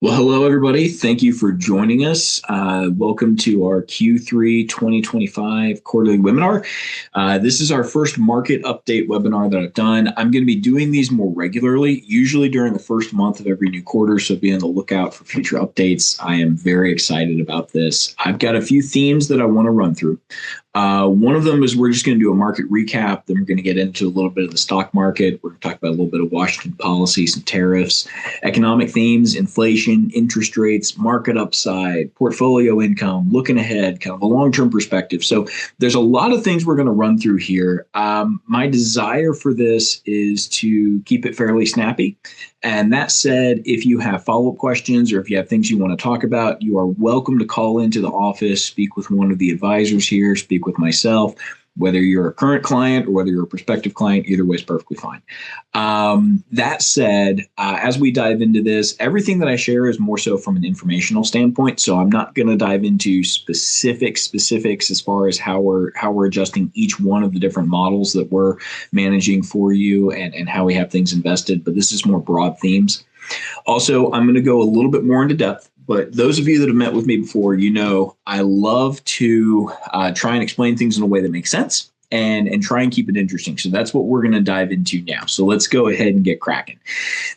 Well, hello, everybody. Thank you for joining us. Welcome to our Q3 2025 quarterly webinar. This is our first market update webinar that I've done. I'm going to be doing these more regularly, usually during the first month of every new quarter, so be on the lookout for future updates. I am very excited about this. I've got a few themes that I want to run through. One of them is we're just going to do a market recap. Then we're going to get into a little bit of the stock market. We're going to talk about a little bit of Washington policy, some tariffs, economic themes, inflation, interest rates, market upside, portfolio income, looking ahead, kind of a long-term perspective. So there's a lot of things we're going to run through here. My desire for this is to keep it fairly snappy. And that said, if you have follow-up questions or if you have things you want to talk about, you are welcome to call into the office, speak with one of the advisors here, speak with myself. Whether you're a current client or whether you're a prospective client, either way is perfectly fine. That said, as we dive into this, everything that I share is more so from an informational standpoint. So I'm not going to dive into specifics as far as how we're adjusting each one of the different models that we're managing for you and how we have things invested. But this is more broad themes. Also, I'm going to go a little bit more into depth. But those of you that have met with me before, you know I love to try and explain things in a way that makes sense and try and keep it interesting. So that's what we're going to dive into now. So let's go ahead and get cracking.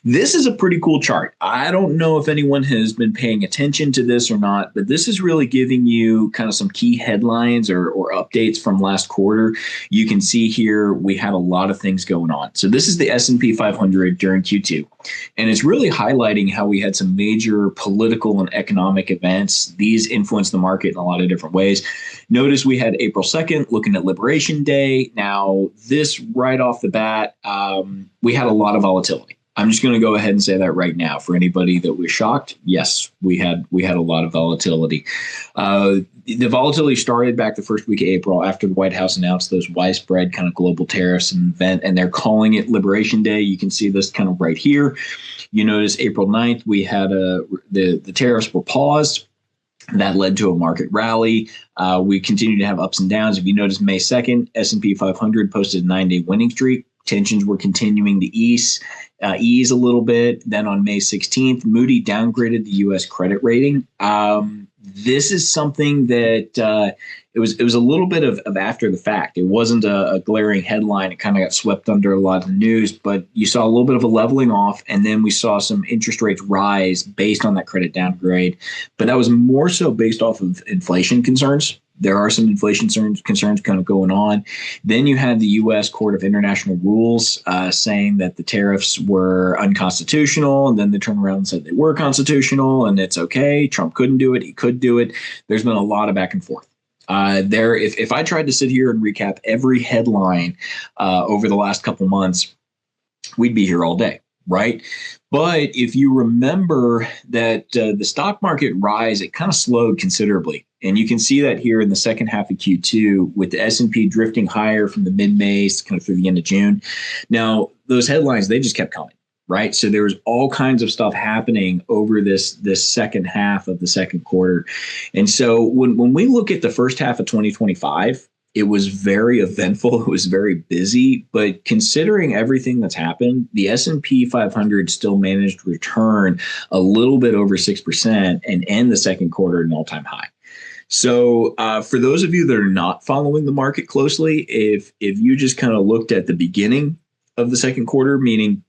This is a pretty cool chart. I don't know if anyone has been paying attention to this or not, but this is really giving you kind of some key headlines or updates from last quarter. You can see here we had a lot of things going on. So this is the S&P 500 during Q2. And it's really highlighting how we had some major political and economic events. These influenced the market in a lot of different ways. Notice we had April 2nd looking at Liberation Day. Now, this right off the bat, we had a lot of volatility. I'm just going to go ahead and say that right now. For anybody that was shocked, yes, we had a lot of volatility. The volatility started back the first week of April after the White House announced those widespread kind of global tariffs and they're calling it Liberation Day. You can see this kind of right here. You notice April 9th, we had the tariffs were paused. That led to a market rally. We continue to have ups and downs. If you notice May 2nd, S&P 500 posted a 9-day winning streak. Tensions were continuing to ease a little bit. Then on May 16th, Moody downgraded the U.S. credit rating. This is something that it was a little bit of after the fact. It wasn't a glaring headline. It kind of got swept under a lot of the news, but you saw a little bit of a leveling off, and then we saw some interest rates rise based on that credit downgrade. But that was more so based off of inflation concerns. There are some inflation concerns kind of going on. Then you had the U.S. Court of International Rules saying that the tariffs were unconstitutional, and then they turned around and said they were constitutional, and it's okay. Trump couldn't do it. He could do it. There's been a lot of back and forth. If I tried to sit here and recap every headline over the last couple months, we'd be here all day, right? But if you remember that the stock market rise, it kind of slowed considerably. And you can see that here in the second half of Q2 with the S&P drifting higher from the mid-May kind of through the end of June. Now, those headlines, they just kept coming, right? So there was all kinds of stuff happening over this second half of the second quarter. And so when we look at the first half of 2025, it was very eventful. It was very busy, but considering everything that's happened, the S&P 500 still managed to return a little bit over 6% and end the second quarter at an all-time high. So for those of you that are not following the market closely, if you just kind of looked at the beginning of the second quarter, meaning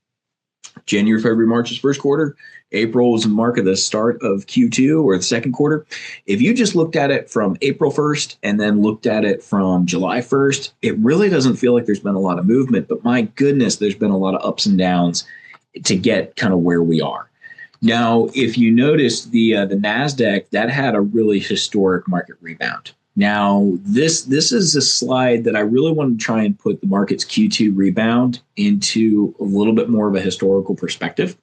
January, February, March is first quarter. April was a mark of the start of Q2 or the second quarter. If you just looked at it from April 1st and then looked at it from July 1st, it really doesn't feel like there's been a lot of movement. But my goodness, there's been a lot of ups and downs to get kind of where we are. Now, if you notice the NASDAQ, that had a really historic market rebound. Now, this is a slide that I really want to try and put the market's Q2 rebound into a little bit more of a historical perspective.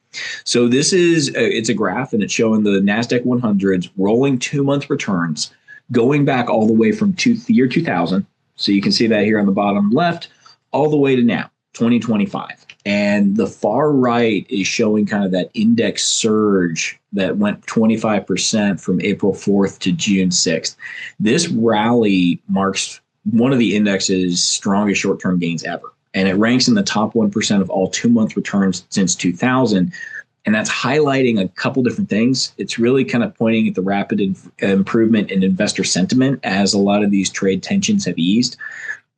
So this is it's a graph, and it's showing the NASDAQ 100's rolling 2-month returns going back all the way from the year 2000. So you can see that here on the bottom left, all the way to now, 2025. And the far right is showing kind of that index surge that went 25% from April 4th to June 6th. This rally marks one of the index's strongest short-term gains ever. And it ranks in the top 1% of all 2-month returns since 2000. And that's highlighting a couple different things. It's really kind of pointing at the rapid improvement in investor sentiment as a lot of these trade tensions have eased.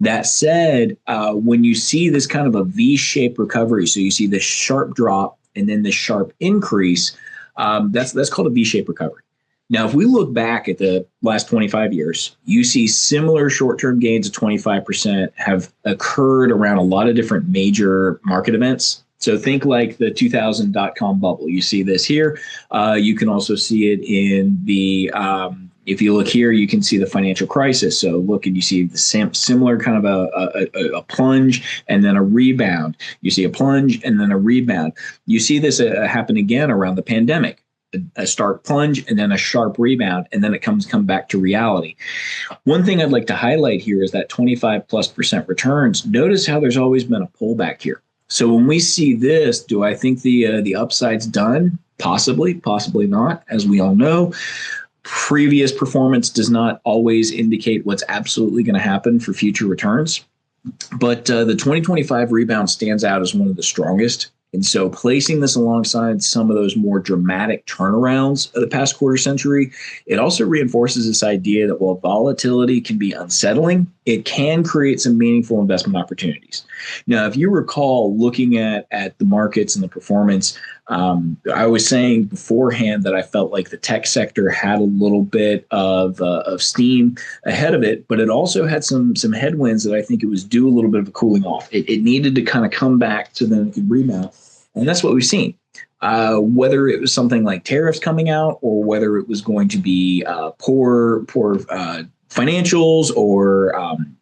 That said, when you see this kind of a V-shaped recovery, so you see this sharp drop and then this sharp increase, that's called a V-shaped recovery. Now, if we look back at the last 25 years, you see similar short-term gains of 25% have occurred around a lot of different major market events. So think like the 2000 dot-com bubble. You see this here. You can also see it in the, if you look here, you can see the financial crisis. So look, and you see the similar kind of a plunge and then a rebound. You see a plunge and then a rebound. You see this happen again around the pandemic. A stark plunge and then a sharp rebound, and then it come back to reality. One thing I'd like to highlight here is that 25+% returns. Notice how there's always been a pullback here. So when we see this, do I think the upside's done? Possibly, possibly not. As we all know, previous performance does not always indicate what's absolutely going to happen for future returns. But the 2025 rebound stands out as one of the strongest. And so placing this alongside some of those more dramatic turnarounds of the past quarter century, it also reinforces this idea that while volatility can be unsettling, it can create some meaningful investment opportunities. Now, if you recall looking at the markets and the performance, I was saying beforehand that I felt like the tech sector had a little bit of steam ahead of it, but it also had some headwinds that I think it was due a little bit of a cooling off. It needed to kind of come back so then it could rebound. And that's what we've seen. Whether it was something like tariffs coming out or whether it was going to be poor financials or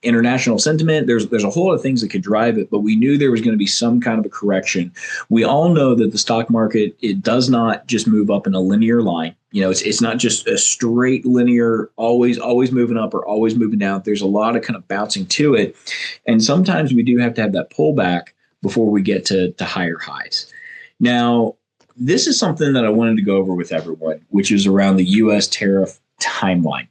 international sentiment, there's a whole lot of things that could drive it, but we knew there was going to be some kind of a correction. We all know that the stock market, it does not just move up in a linear line. You know, it's not just a straight linear, always moving up or always moving down. There's a lot of kind of bouncing to it. And sometimes we do have to have that pullback before we get to higher highs. Now, this is something that I wanted to go over with everyone, which is around the U.S. tariff timeline.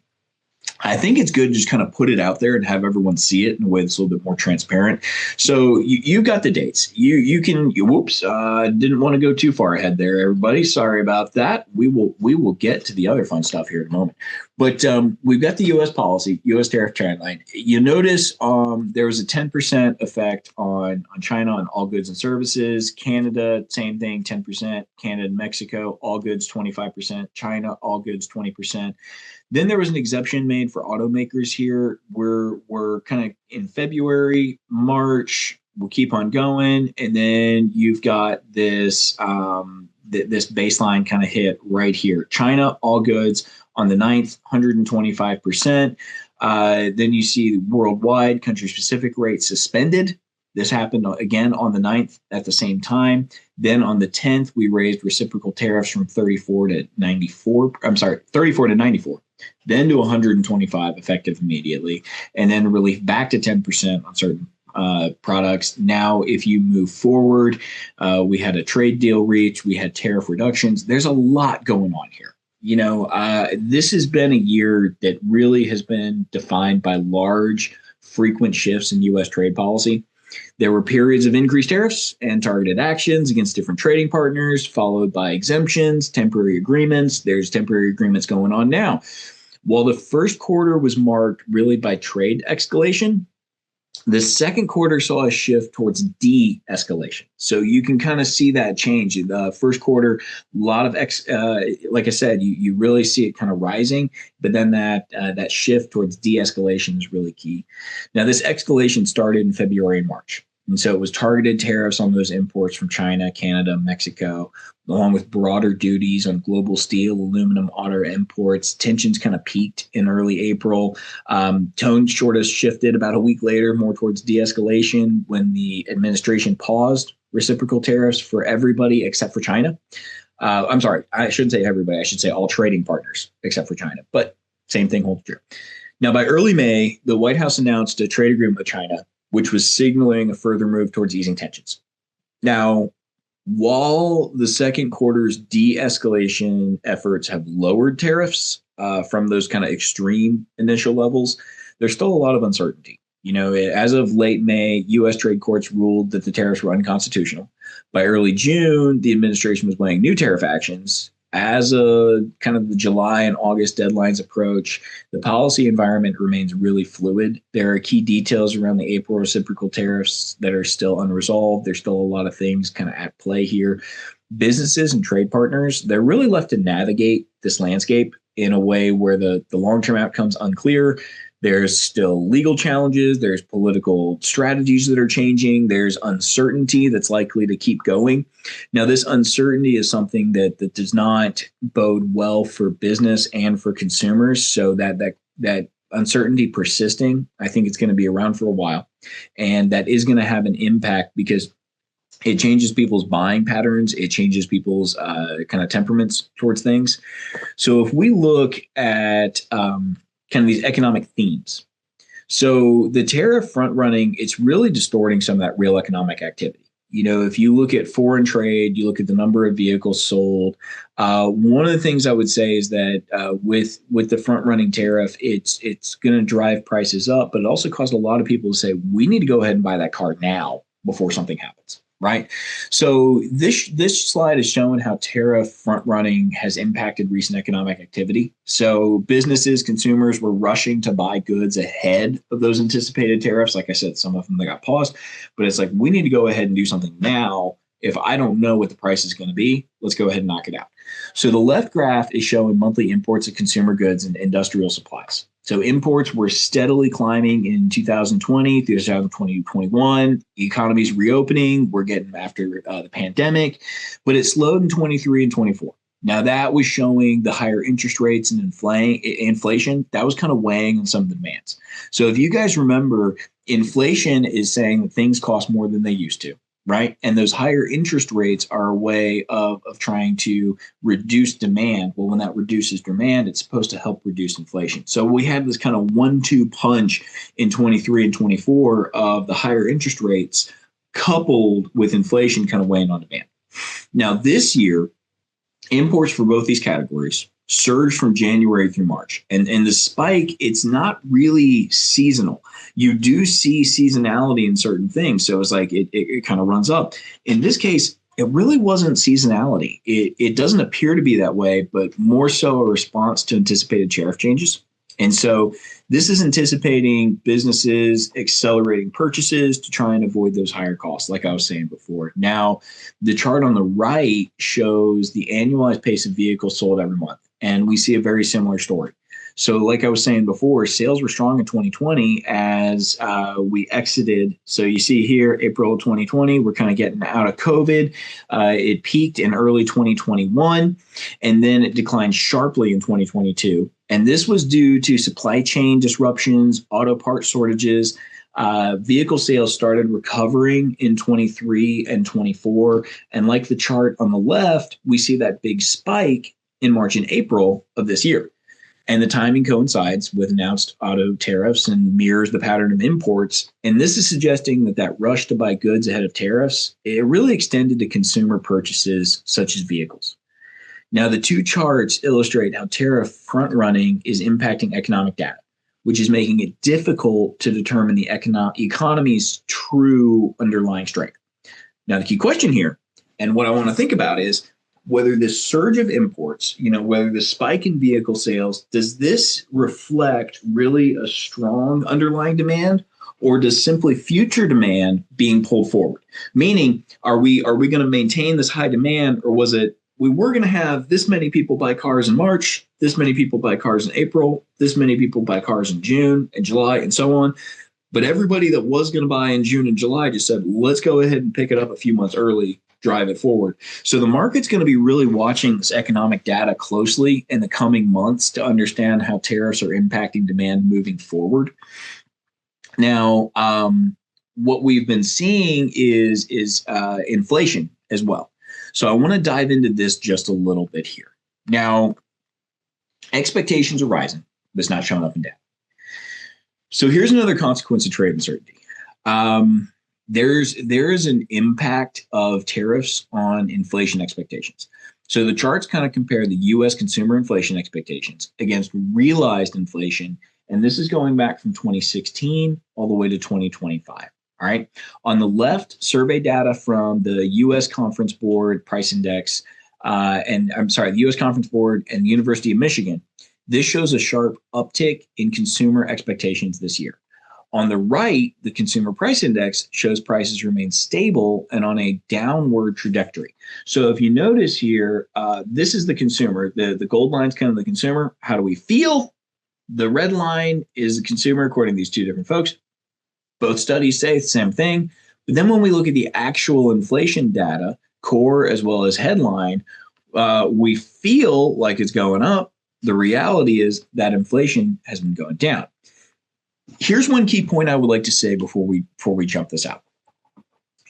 I think it's good to just kind of put it out there and have everyone see it in a way that's a little bit more transparent. So you got the dates. You can. Whoops! Didn't want to go too far ahead there, everybody. Sorry about that. We will get to the other fun stuff here in a moment. But we've got the U.S. policy, U.S. tariff timeline. You notice there was a 10% effect on China on all goods and services. Canada, same thing, 10%. Canada and Mexico, all goods 25%. China, all goods 20%. Then there was an exception made for automakers here. We're kind of in February, March, we'll keep on going. And then you've got this this baseline kind of hit right here. China, all goods on the 9th, 125%. Then you see worldwide country-specific rates suspended. This happened again on the 9th at the same time. Then on the 10th, we raised reciprocal tariffs from 34 to 94. I'm sorry, 34 to 94. Then to 125 effective immediately, and then relief back to 10% on certain products. Now, if you move forward, we had a trade deal reach, we had tariff reductions. There's a lot going on here. You know, this has been a year that really has been defined by large, frequent shifts in U.S. trade policy. There were periods of increased tariffs and targeted actions against different trading partners, followed by exemptions, temporary agreements. There's temporary agreements going on now. While the first quarter was marked really by trade escalation, the second quarter saw a shift towards de-escalation. So you can kind of see that change. In the first quarter, a lot of, like I said, you really see it kind of rising, but then that shift towards de-escalation is really key. Now, this escalation started in February and March. And so it was targeted tariffs on those imports from China, Canada, Mexico, along with broader duties on global steel, aluminum, auto imports. Tensions kind of peaked in early April. Tone sort of shifted about a week later, more towards de-escalation when the administration paused reciprocal tariffs for everybody except for China. I'm sorry, I shouldn't say everybody. I should say all trading partners except for China. But same thing holds true. Now, by early May, the White House announced a trade agreement with China, which was signaling a further move towards easing tensions. Now, while the second quarter's de-escalation efforts have lowered tariffs from those kind of extreme initial levels, there's still a lot of uncertainty. As of late May, U.S. trade courts ruled that the tariffs were unconstitutional. By early June, the administration was weighing new tariff actions. As kind of the July and August deadlines approach, the policy environment remains really fluid. There are key details around the April reciprocal tariffs that are still unresolved. There's still a lot of things kind of at play here. Businesses and trade partners, they're really left to navigate this landscape in a way where the long-term outcome's unclear. There's still legal challenges. There's political strategies that are changing. There's uncertainty that's likely to keep going. Now, this uncertainty is something that does not bode well for business and for consumers. So that uncertainty persisting, I think it's going to be around for a while. And that is going to have an impact because it changes people's buying patterns. It changes people's kind of temperaments towards things. So if we look at kind of these economic themes. So the tariff front running, it's really distorting some of that real economic activity. If you look at foreign trade, you look at the number of vehicles sold. One of the things I would say is that with the front running tariff, it's going to drive prices up, but it also caused a lot of people to say, we need to go ahead and buy that car now before something happens. Right. So this slide is showing how tariff front running has impacted recent economic activity. So businesses, consumers were rushing to buy goods ahead of those anticipated tariffs. Like I said, some of them they got paused, but it's like, we need to go ahead and do something now. If I don't know what the price is going to be, let's go ahead and knock it out. So the left graph is showing monthly imports of consumer goods and industrial supplies. So imports were steadily climbing in 2020 through 2021. The economy's reopening. We're getting after the pandemic, but it slowed in 23 and 24. Now that was showing the higher interest rates and inflation. That was kind of weighing on some of the demands. So if you guys remember, inflation is saying that things cost more than they used to. Right. And those higher interest rates are a way of trying to reduce demand. Well, when that reduces demand, it's supposed to help reduce inflation. So we had this kind of 1-2 punch in 23 and 24 of the higher interest rates coupled with inflation kind of weighing on demand. Now, this year, imports for both these categories surged from January through March. And the spike, it's not really seasonal. You do see seasonality in certain things. So it's like it kind of runs up. In this case, it really wasn't seasonality. It doesn't appear to be that way, but more so a response to anticipated tariff changes. And so this is anticipating businesses accelerating purchases to try and avoid those higher costs, like I was saying before. Now, the chart on the right shows the annualized pace of vehicles sold every month. And we see a very similar story. So like I was saying before, sales were strong in 2020 as we exited. So you see here, April 2020, we're kind of getting out of COVID. It peaked in early 2021, and then it declined sharply in 2022. And this was due to supply chain disruptions, auto part shortages. Vehicle sales started recovering in 23 and 24. And like the chart on the left, we see that big spike in March and April of this year. And the timing coincides with announced auto tariffs and mirrors the pattern of imports. And this is suggesting that rush to buy goods ahead of tariffs, it really extended to consumer purchases such as vehicles. Now, the two charts illustrate how tariff front running is impacting economic data, which is making it difficult to determine the economy's true underlying strength. Now, the key question here, and what I want to think about is, whether this surge of imports, whether the spike in vehicle sales, does this reflect really a strong underlying demand, or does simply future demand being pulled forward? Meaning, are we going to maintain this high demand, or was it we were going to have this many people buy cars in March, this many people buy cars in April, this many people buy cars in June and July and so on. But everybody that was going to buy in June and July just said, let's go ahead and pick it up a few months early, drive it forward. So the market's going to be really watching this economic data closely in the coming months to understand how tariffs are impacting demand moving forward. Now, what we've been seeing is inflation as well. So I want to dive into this just a little bit here. Now, expectations are rising, but it's not showing up in data. So here's another consequence of trade uncertainty. There's an impact of tariffs on inflation expectations. So the charts kind of compare the U.S. consumer inflation expectations against realized inflation And this is going back from 2016 all the way to 2025. All right. On the left, survey data from the U.S. Conference Board Price Index, the U.S. Conference Board and the University of Michigan. This shows a sharp uptick in consumer expectations this year. On the right, the Consumer Price Index shows prices remain stable and on a downward trajectory. So if you notice here, this is the consumer. The gold line is kind of the consumer. How do we feel? The red line is the consumer, according to these two different folks. Both studies say the same thing. But then when we look at the actual inflation data, core as well as headline, we feel like it's going up. The reality is that inflation has been going down. Here's one key point I would like to say before we jump this out.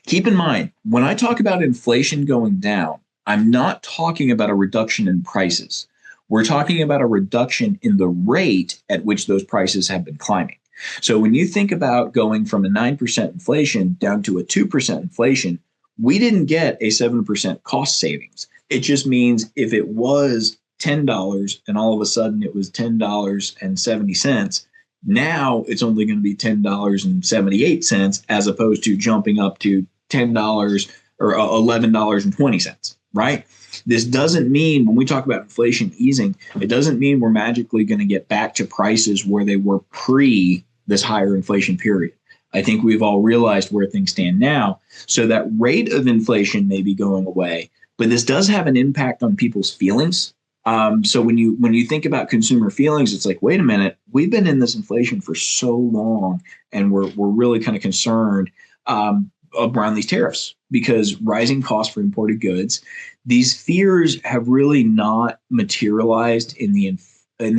Keep in mind, when I talk about inflation going down, I'm not talking about a reduction in prices. We're talking about a reduction in the rate at which those prices have been climbing. So when you think about going from a 9% inflation down to a 2% inflation, we didn't get a 7% cost savings. It just means if it was $10 and all of a sudden it was $10.70, now it's only going to be $10.78 as opposed to jumping up to $10 or $11.20, right? This doesn't mean when we talk about inflation easing, it doesn't mean we're magically going to get back to prices where they were pre this higher inflation period. I think we've all realized where things stand now. So that rate of inflation may be going away, but this does have an impact on people's feelings. So when you think about consumer feelings, it's like, wait a minute, we've been in this inflation for so long, and we're really kind of concerned around these tariffs because rising costs for imported goods. These fears have really not materialized in the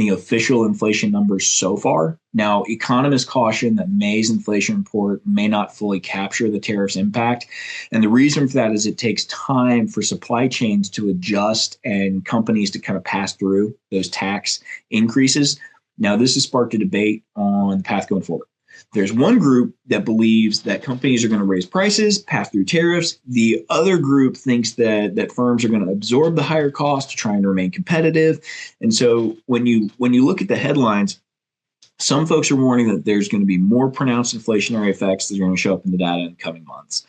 official inflation numbers so far. Now, economists caution that May's inflation report may not fully capture the tariffs impact. And the reason for that is it takes time for supply chains to adjust and companies to kind of pass through those tax increases. Now, this has sparked a debate on the path going forward. There's one group that believes that companies are going to raise prices, pass through tariffs. The other group thinks that firms are going to absorb the higher cost to try and remain competitive. And so when you look at the headlines, some folks are warning that there's going to be more pronounced inflationary effects that are going to show up in the data in the coming months.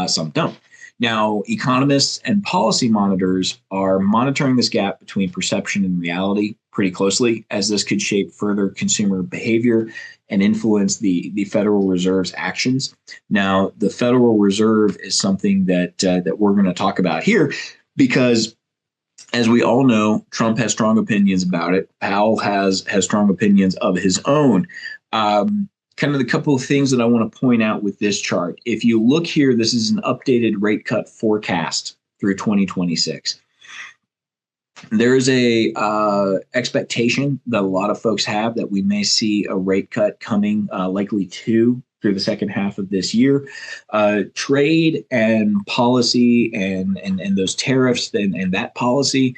Some don't. Now, economists and policy monitors are monitoring this gap between perception and reality pretty closely, as this could shape further consumer behavior and influence the Federal Reserve's actions. Now, the Federal Reserve is something that we're going to talk about here because, as we all know, Trump has strong opinions about it. Powell has strong opinions of his own. Kind of the couple of things that I want to point out with this chart. If you look here, this is an updated rate cut forecast through 2026. There is a expectation that a lot of folks have that we may see a rate cut coming likely through the second half of this year. Trade and policy and those tariffs and that policy,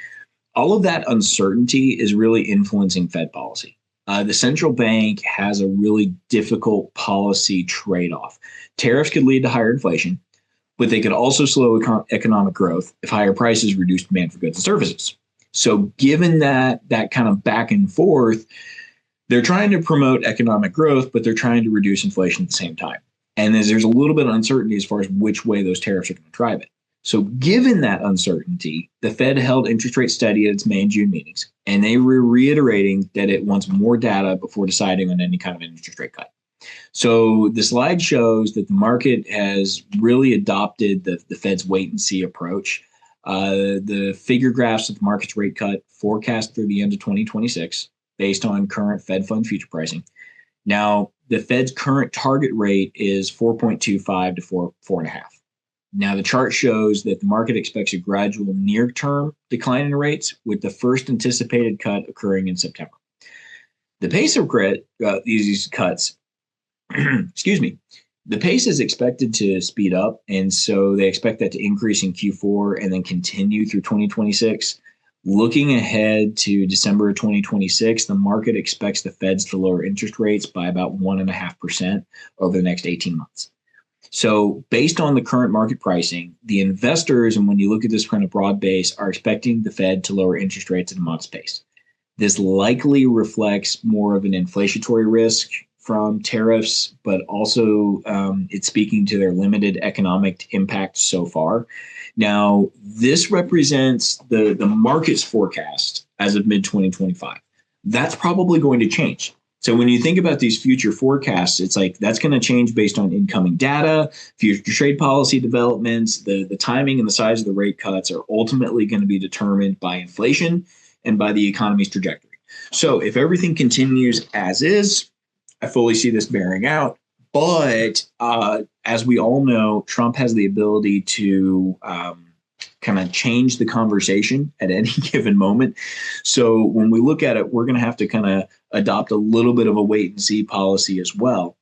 all of that uncertainty is really influencing Fed policy. The central bank has a really difficult policy trade-off. Tariffs could lead to higher inflation, but they could also slow economic growth if higher prices reduce demand for goods and services. So given that kind of back and forth, they're trying to promote economic growth, but they're trying to reduce inflation at the same time. And there's a little bit of uncertainty as far as which way those tariffs are going to drive it. So given that uncertainty, the Fed held interest rates steady at its May and June meetings, and they were reiterating that it wants more data before deciding on any kind of interest rate cut. So the slide shows that the market has really adopted the Fed's wait and see approach. The figure graphs of the market's rate cut forecast through the end of 2026 based on current Fed fund future pricing. Now, the Fed's current target rate is 4.25 to 4.5. Now, the chart shows that the market expects a gradual near-term decline in rates, with the first anticipated cut occurring in September. The pace of these cuts, the pace is expected to speed up, and so they expect that to increase in Q4 and then continue through 2026. Looking ahead to December of 2026, the market expects the Feds to lower interest rates by about 1.5% over the next 18 months. So based on the current market pricing, the investors, and when you look at this kind of broad base, are expecting the Fed to lower interest rates at a modest pace. This likely reflects more of an inflationary risk from tariffs, but also it's speaking to their limited economic impact so far. Now, this represents the market's forecast as of mid 2025. That's probably going to change. So when you think about these future forecasts, it's like that's going to change based on incoming data, future trade policy developments. The timing and the size of the rate cuts are ultimately going to be determined by inflation and by the economy's trajectory. So if everything continues as is, I fully see this bearing out. But as we all know, Trump has the ability to kind of change the conversation at any given moment. So when we look at it, we're going to have to kind of adopt a little bit of a wait and see policy as well.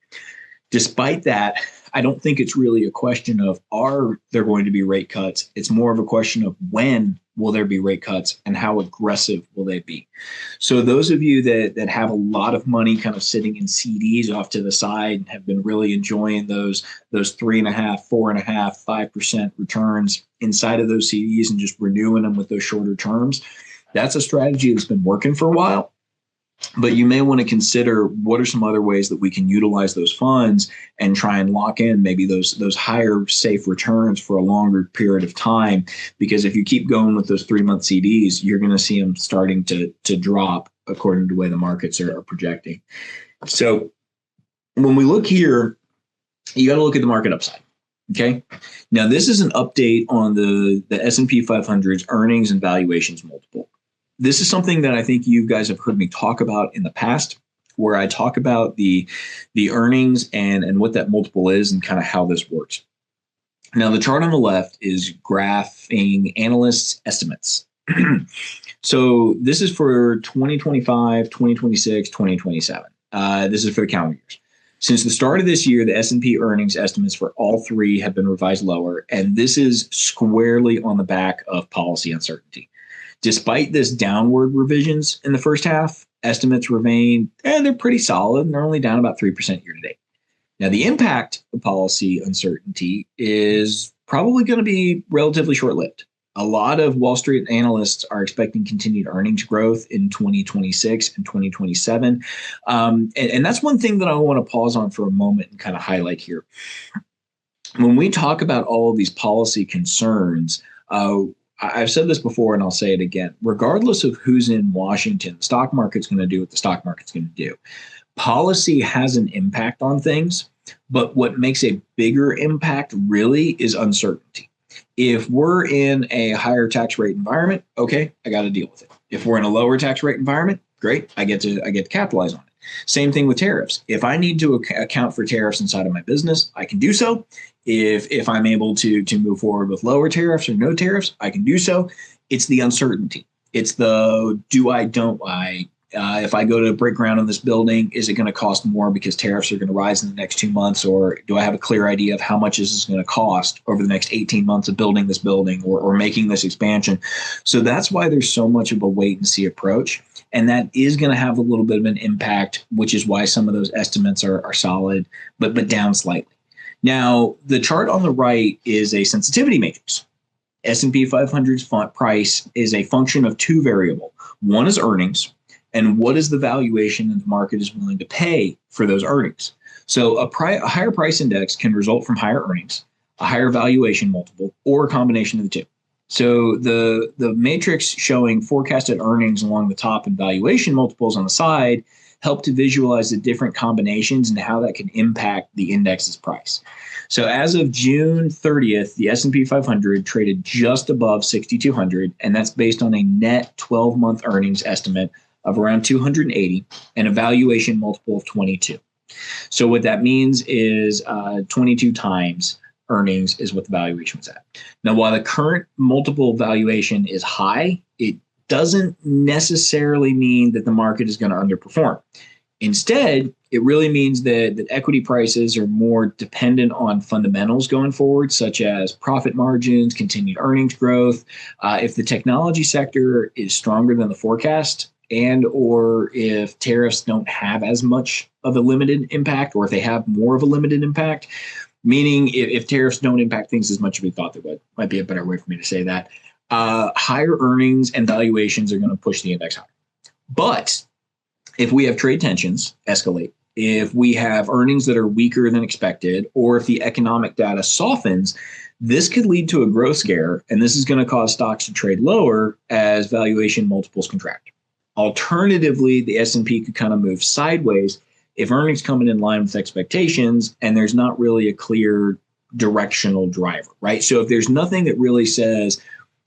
Despite that, I don't think it's really a question of are there going to be rate cuts. It's more of a question of when will there be rate cuts and how aggressive will they be. So those of you that have a lot of money kind of sitting in CDs off to the side and have been really enjoying those 3.5%, 4.5%, 5% returns inside of those CDs and just renewing them with those shorter terms, that's a strategy that's been working for a while. But you may want to consider what are some other ways that we can utilize those funds and try and lock in maybe those higher safe returns for a longer period of time. Because if you keep going with those 3-month CDs, you're going to see them starting to drop according to the way the markets are projecting. So when we look here, you got to look at the market upside. Okay. Now, this is an update on the S&P 500's earnings and valuations multiple. This is something that I think you guys have heard me talk about in the past, where I talk about the earnings and what that multiple is and kind of how this works. Now, the chart on the left is graphing analysts' estimates. So this is for 2025, 2026, 2027. This is for the calendar years. Since the start of this year, the S&P earnings estimates for all three have been revised lower, and this is squarely on the back of policy uncertainty. Despite this downward revisions in the first half, estimates remain, they're pretty solid, and they're only down about 3% year to date. Now, the impact of policy uncertainty is probably going to be relatively short-lived. A lot of Wall Street analysts are expecting continued earnings growth in 2026 and 2027. And that's one thing that I want to pause on for a moment and kind of highlight here. When we talk about all of these policy concerns, I've said this before and I'll say it again. Regardless of who's in Washington, the stock market's going to do what the stock market's going to do. Policy has an impact on things, but what makes a bigger impact really is uncertainty. If we're in a higher tax rate environment, okay, I got to deal with it. If we're in a lower tax rate environment, great, I get to capitalize on it. Same thing with tariffs. If I need to account for tariffs inside of my business, I can do so. If I'm able to move forward with lower tariffs or no tariffs, I can do so. It's the uncertainty. It's the do I, don't I. If I go to break ground on this building, is it going to cost more because tariffs are going to rise in the next 2 months? Or do I have a clear idea of how much this is going to cost over the next 18 months of building this building or making this expansion? So that's why there's so much of a wait and see approach. And that is going to have a little bit of an impact, which is why some of those estimates are solid, but down slightly. Now, the chart on the right is a sensitivity matrix. S&P 500's price is a function of two variables. One is earnings, and what is the valuation that the market is willing to pay for those earnings. So a higher price index can result from higher earnings, a higher valuation multiple, or a combination of the two. So the matrix showing forecasted earnings along the top and valuation multiples on the side help to visualize the different combinations and how that can impact the index's price. So as of June 30th, the S&P 500 traded just above 6,200, and that's based on a net 12-month earnings estimate of around 280 and a valuation multiple of 22. So what that means is 22 times earnings is what the valuation was at. Now, while the current multiple valuation is high, it doesn't necessarily mean that the market is going to underperform. Instead, it really means that equity prices are more dependent on fundamentals going forward, such as profit margins, continued earnings growth. If the technology sector is stronger than the forecast, and or if tariffs don't have as much of a limited impact, or if they have more of a limited impact, meaning if tariffs don't impact things as much as we thought they would, might be a better way for me to say that, higher earnings and valuations are going to push the index higher. But if we have trade tensions escalate, if we have earnings that are weaker than expected, or if the economic data softens, this could lead to a growth scare, and this is going to cause stocks to trade lower as valuation multiples contract. Alternatively, the S&P could kind of move sideways if earnings come in line with expectations and there's not really a clear directional driver, right? So if there's nothing that really says,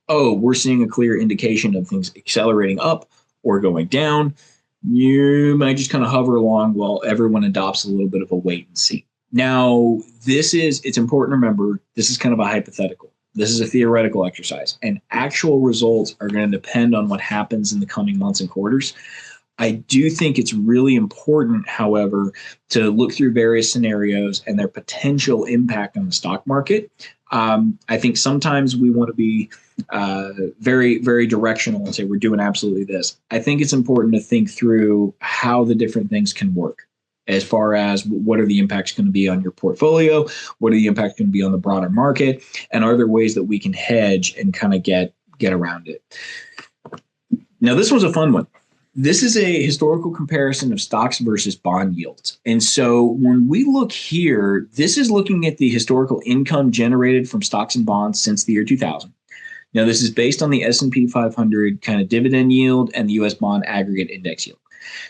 oh, we're seeing a clear indication of things accelerating up or going down, you might just kind of hover along while everyone adopts a little bit of a wait and see. Now, it's important to remember, this is kind of a hypothetical. This is a theoretical exercise, and actual results are going to depend on what happens in the coming months and quarters. I do think it's really important, however, to look through various scenarios and their potential impact on the stock market. I think sometimes we want to be very, very directional and say we're doing absolutely this. I think it's important to think through how the different things can work as far as what are the impacts going to be on your portfolio, what are the impacts going to be on the broader market, and are there ways that we can hedge and kind of get around it. Now, this was a fun one. This is a historical comparison of stocks versus bond yields. And so when we look here, this is looking at the historical income generated from stocks and bonds since the year 2000. Now, this is based on the S&P 500 kind of dividend yield and the U.S. bond aggregate index yield.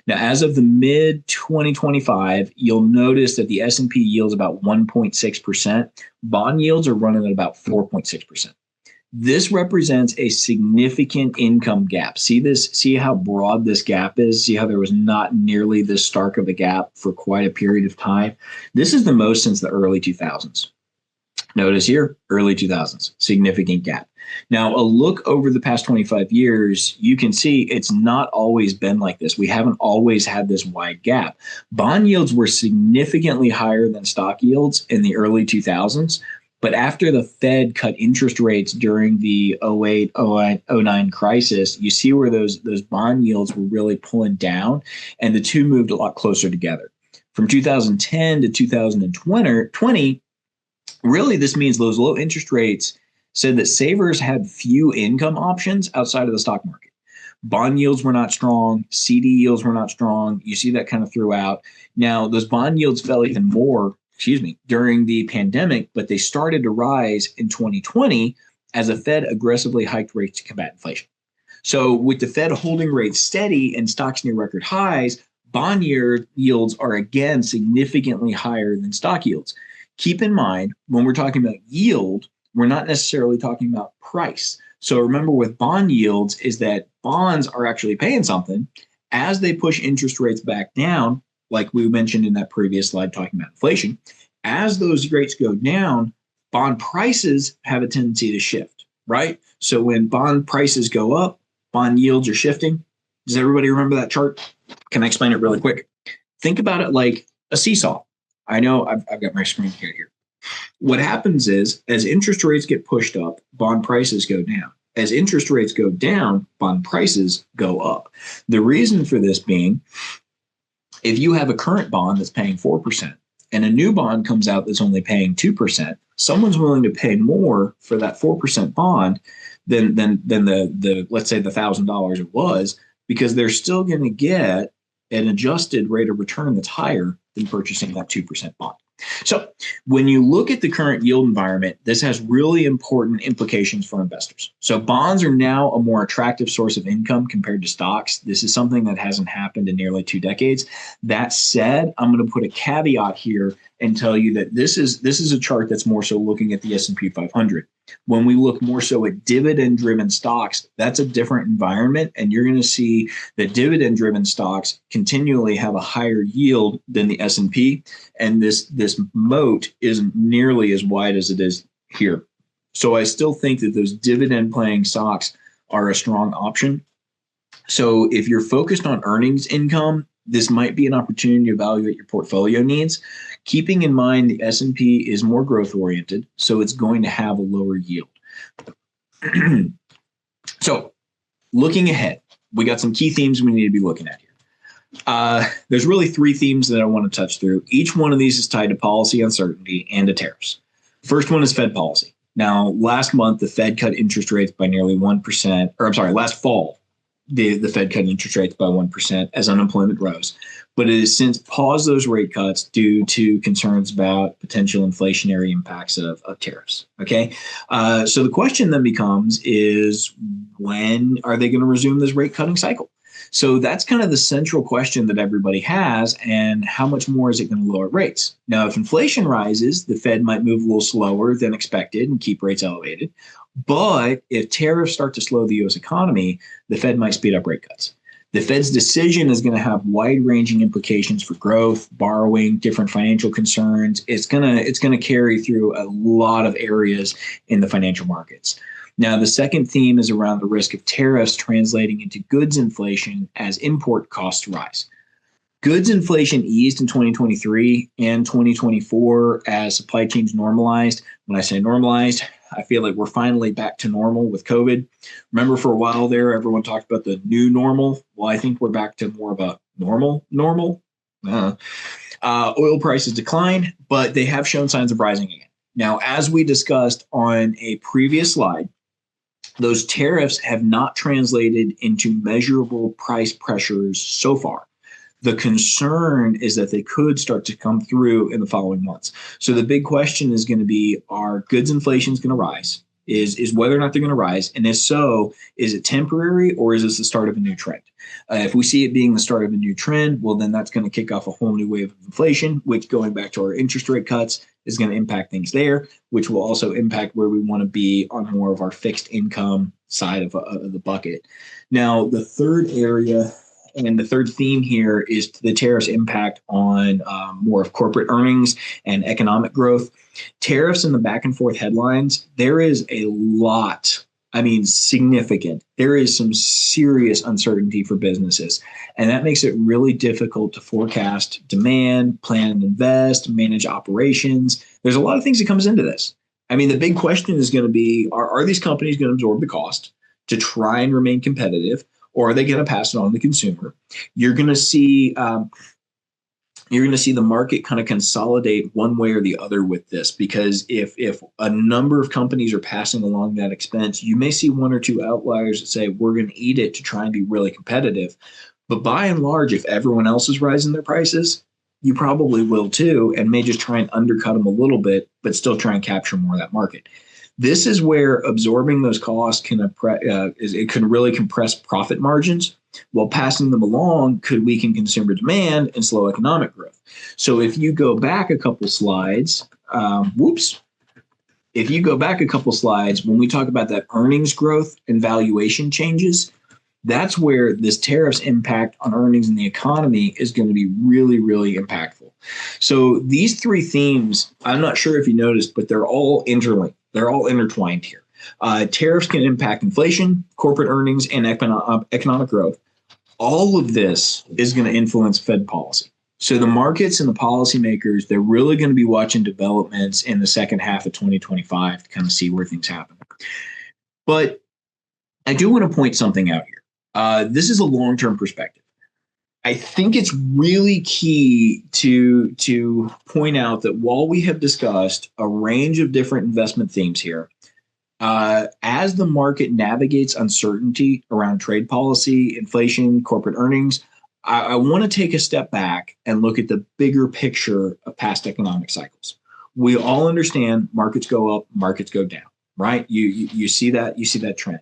Now, as of the mid 2025, you'll notice that the S&P yields about 1.6%. Bond yields are running at about 4.6%. This represents a significant income gap. See how broad this gap is? See how there was not nearly this stark of a gap for quite a period of time? This is the most since the early 2000s. Notice here, early 2000s, significant gap. Now, a look over the past 25 years, you can see it's not always been like this. We haven't always had this wide gap. Bond yields were significantly higher than stock yields in the early 2000s. But after the Fed cut interest rates during the 08, 09 crisis, you see where those bond yields were really pulling down, and the two moved a lot closer together. From 2010 to 2020, really this means those low interest rates said that savers had few income options outside of the stock market. Bond yields were not strong. CD yields were not strong. You see that kind of throughout. Now, those bond yields fell even more during the pandemic, but they started to rise in 2020 as the Fed aggressively hiked rates to combat inflation. So with the Fed holding rates steady and stocks near record highs, bond yields are again significantly higher than stock yields. Keep in mind, when we're talking about yield, we're not necessarily talking about price. So remember with bond yields is that bonds are actually paying something. As they push interest rates back down, like we mentioned in that previous slide talking about inflation, as those rates go down, bond prices have a tendency to shift, right? So when bond prices go up, bond yields are shifting. Does everybody remember that chart? Can I explain it really quick? Think about it like a seesaw. I know I've got my screen here. What happens is as interest rates get pushed up, bond prices go down. As interest rates go down, bond prices go up. The reason for this being, if you have a current bond that's paying 4% and a new bond comes out that's only paying 2%, someone's willing to pay more for that 4% bond than the let's say the $1,000 it was, because they're still going to get an adjusted rate of return that's higher than purchasing that 2% bond. So when you look at the current yield environment, this has really important implications for investors. So bonds are now a more attractive source of income compared to stocks. This is something that hasn't happened in nearly 2 decades. That said, I'm going to put a caveat here and tell you that this is a chart that's more so looking at the S&P 500. When we look more so at dividend-driven stocks, that's a different environment, and you're going to see that dividend-driven stocks continually have a higher yield than the S&P, and this moat isn't nearly as wide as it is here. So I still think that those dividend-paying stocks are a strong option. So if you're focused on earnings income, this might be an opportunity to evaluate your portfolio needs. Keeping in mind the S&P is more growth oriented, so it's going to have a lower yield. So looking ahead, we got some key themes we need to be looking at here. There's really 3 themes that I want to touch through. Each one of these is tied to policy uncertainty and to tariffs. First one is Fed policy. Now, last month, the Fed cut interest rates by nearly 1%, last fall, the Fed cut interest rates by 1% as unemployment rose. But it has since paused those rate cuts due to concerns about potential inflationary impacts of tariffs. Okay. So the question then becomes is when are they going to resume this rate cutting cycle? So that's kind of the central question that everybody has. And how much more is it going to lower rates? Now, if inflation rises, the Fed might move a little slower than expected and keep rates elevated. But if tariffs start to slow the U.S. economy, the Fed might speed up rate cuts. The Fed's decision is going to have wide-ranging implications for growth, borrowing, different financial concerns. It's gonna carry through a lot of areas in the financial markets. Now, the second theme is around the risk of tariffs translating into goods inflation as import costs rise. Goods inflation eased in 2023 and 2024 as supply chains normalized. When I say normalized, I feel like we're finally back to normal with COVID. Remember, for a while there, everyone talked about the new normal. Well, I think we're back to more of a normal. Oil prices declined, but they have shown signs of rising again. Now, as we discussed on a previous slide, those tariffs have not translated into measurable price pressures so far. The concern is that they could start to come through in the following months. So the big question is going to be, are goods inflation going to rise? Is whether or not they're going to rise. And if so, is it temporary or is this the start of a new trend? If we see it being the start of a new trend, well, then that's going to kick off a whole new wave of inflation, which, going back to our interest rate cuts, is going to impact things there, which will also impact where we want to be on more of our fixed income side of the bucket. Now, the third area and the third theme here is the tariffs' impact on more of corporate earnings and economic growth. Tariffs and the back and forth headlines, there is a lot, significant. There is some serious uncertainty for businesses. And that makes it really difficult to forecast demand, plan and invest, manage operations. There's a lot of things that comes into this. The big question is going to be, are these companies going to absorb the cost to try and remain competitive? Or are they going to pass it on to the consumer? You're going to see the market kind of consolidate one way or the other with this, because if a number of companies are passing along that expense, you may see one or two outliers that say we're going to eat it to try and be really competitive. But by and large, if everyone else is rising their prices, you probably will too, and may just try and undercut them a little bit, but still try and capture more of that market. This is where absorbing those costs can really compress profit margins, while passing them along could weaken consumer demand and slow economic growth. So if you go back a couple slides, when we talk about that earnings growth and valuation changes, that's where this tariffs impact on earnings in the economy is going to be really, really impactful. So these three themes, I'm not sure if you noticed, but they're all interlinked. They're all intertwined here. Tariffs can impact inflation, corporate earnings, and economic growth. All of this is going to influence Fed policy. So the markets and the policymakers, they're really going to be watching developments in the second half of 2025 to kind of see where things happen. But I do want to point something out here. This is a long-term perspective. I think it's really key to point out that while we have discussed a range of different investment themes here, as the market navigates uncertainty around trade policy, inflation, corporate earnings, I want to take a step back and look at the bigger picture of past economic cycles. We all understand markets go up, markets go down, right? You see that trend.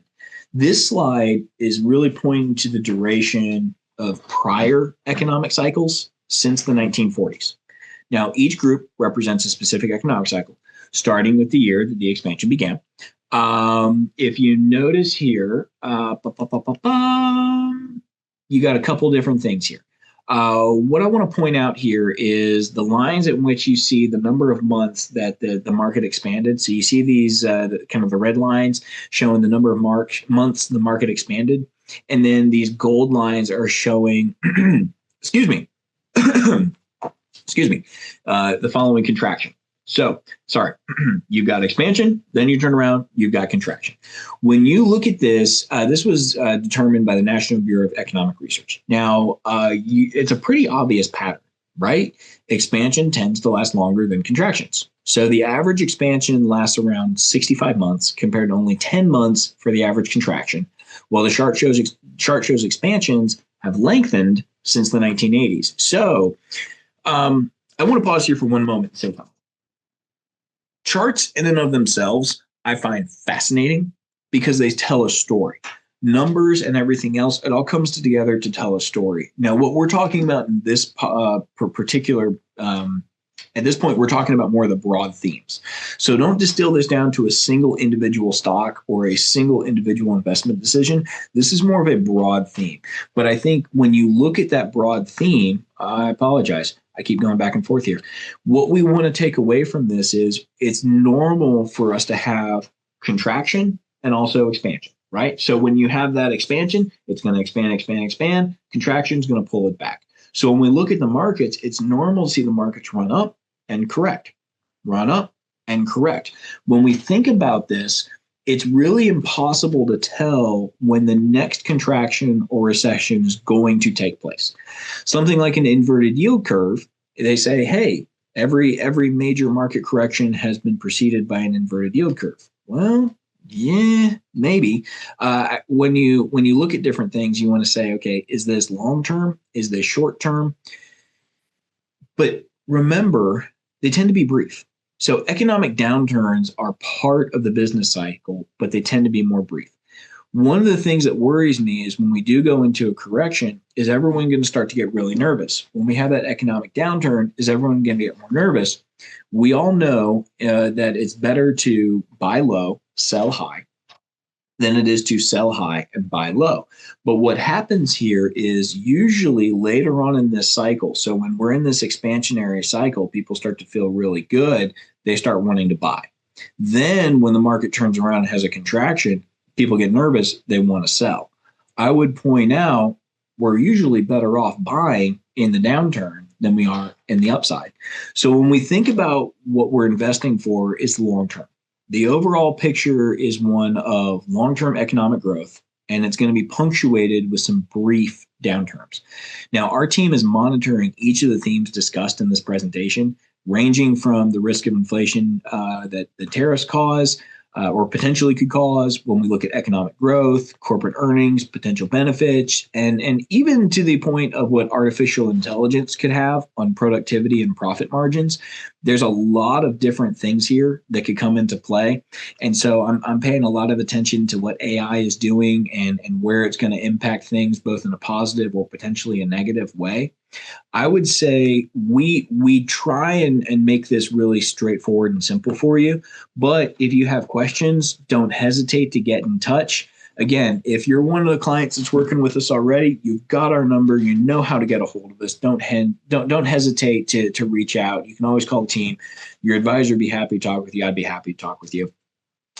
This slide is really pointing to the duration of prior economic cycles since the 1940s. Now, each group represents a specific economic cycle, starting with the year that the expansion began. If you notice here, you got a couple different things here. What I want to point out here is the lines at which you see the number of months that the market expanded. So you see these kind of the red lines showing the number of months the market expanded. And then these gold lines are showing, excuse me, the following contraction. So, sorry, you've got expansion, then you turn around, you've got contraction. When you look at this, this was determined by the National Bureau of Economic Research. Now, it's a pretty obvious pattern, right? Expansion tends to last longer than contractions. So the average expansion lasts around 65 months compared to only 10 months for the average contraction. While the chart shows chart shows expansions have lengthened since the 1980s. So I want to pause here for one moment and say something. Charts in and of themselves, I find fascinating because they tell a story. Numbers and everything else, it all comes together to tell a story. Now, what we're talking about in this particular, at this point, we're talking about more of the broad themes. So don't distill this down to a single individual stock or a single individual investment decision. This is more of a broad theme. But I think when you look at that broad theme, I apologize, I keep going back and forth here. What we want to take away from this is it's normal for us to have contraction and also expansion, right? So when you have that expansion, it's going to expand, expand, expand. Contraction is going to pull it back. So when we look at the markets, it's normal to see the markets run up and correct, run up and correct. When we think about this, it's really impossible to tell when the next contraction or recession is going to take place. Something like an inverted yield curve, they say, hey, every major market correction has been preceded by an inverted yield curve. Well, yeah, maybe. When you look at different things, you want to say, okay, is this long term? Is this short term? But remember, they tend to be brief. So economic downturns are part of the business cycle, but they tend to be more brief. One of the things that worries me is when we do go into a correction, is everyone going to start to get really nervous? When we have that economic downturn, is everyone going to get more nervous? We all know that it's better to buy low, sell high, than it is to sell high and buy low. But what happens here is usually later on in this cycle, so when we're in this expansionary cycle, people start to feel really good, they start wanting to buy. Then when the market turns around and has a contraction, people get nervous, they want to sell. I would point out we're usually better off buying in the downturn than we are in the upside. So when we think about what we're investing for, it's the long term. The overall picture is one of long-term economic growth, and it's going to be punctuated with some brief downturns. Now, our team is monitoring each of the themes discussed in this presentation, ranging from the risk of inflation that the tariffs cause or potentially could cause when we look at economic growth, corporate earnings, potential benefits, and even to the point of what artificial intelligence could have on productivity and profit margins. There's a lot of different things here that could come into play. And so I'm paying a lot of attention to what AI is doing and where it's going to impact things, both in a positive or potentially a negative way. I would say we try and make this really straightforward and simple for you. But if you have questions, don't hesitate to get in touch. Again, if you're one of the clients that's working with us already, you've got our number. You know how to get a hold of us. Don't hesitate to reach out. You can always call the team. Your advisor would be happy to talk with you. I'd be happy to talk with you.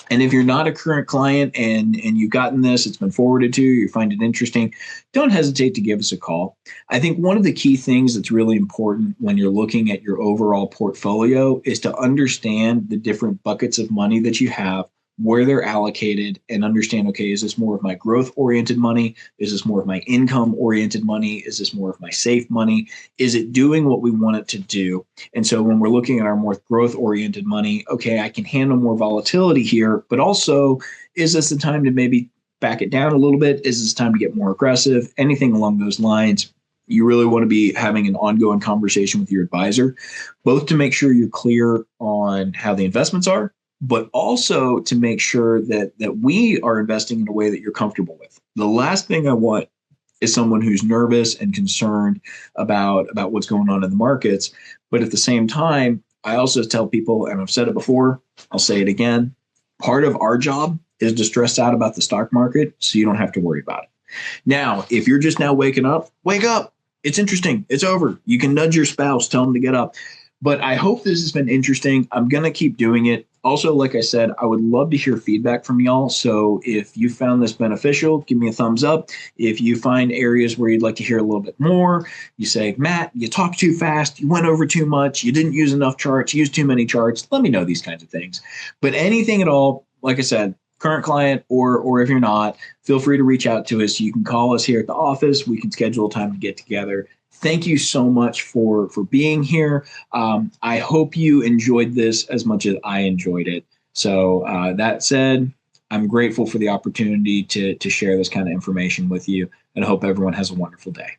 And if you're not a current client and you've gotten this, it's been forwarded to you find it interesting, don't hesitate to give us a call. I think one of the key things that's really important when you're looking at your overall portfolio is to understand the different buckets of money that you have, where they're allocated, and understand, okay, is this more of my growth-oriented money? Is this more of my income-oriented money? Is this more of my safe money? Is it doing what we want it to do? And so when we're looking at our more growth-oriented money, okay, I can handle more volatility here, but also, is this the time to maybe back it down a little bit? Is this time to get more aggressive? Anything along those lines. You really want to be having an ongoing conversation with your advisor, both to make sure you're clear on how the investments are, but also to make sure that we are investing in a way that you're comfortable with. The last thing I want is someone who's nervous and concerned about what's going on in the markets. But at the same time, I also tell people, and I've said it before, I'll say it again, part of our job is to stress out about the stock market so you don't have to worry about it. Now, if you're just now waking up, wake up. It's interesting. It's over. You can nudge your spouse, tell them to get up. But I hope this has been interesting. I'm going to keep doing it. Also, like I said, I would love to hear feedback from y'all. So if you found this beneficial, give me a thumbs up. If you find areas where you'd like to hear a little bit more, you say, Matt, you talk too fast, you went over too much, you didn't use enough charts, you used too many charts. Let me know these kinds of things. But anything at all, like I said, current client or if you're not, feel free to reach out to us. You can call us here at the office. We can schedule a time to get together. Thank you so much for being here. I hope you enjoyed this as much as I enjoyed it. So that said, I'm grateful for the opportunity to share this kind of information with you, and I hope everyone has a wonderful day.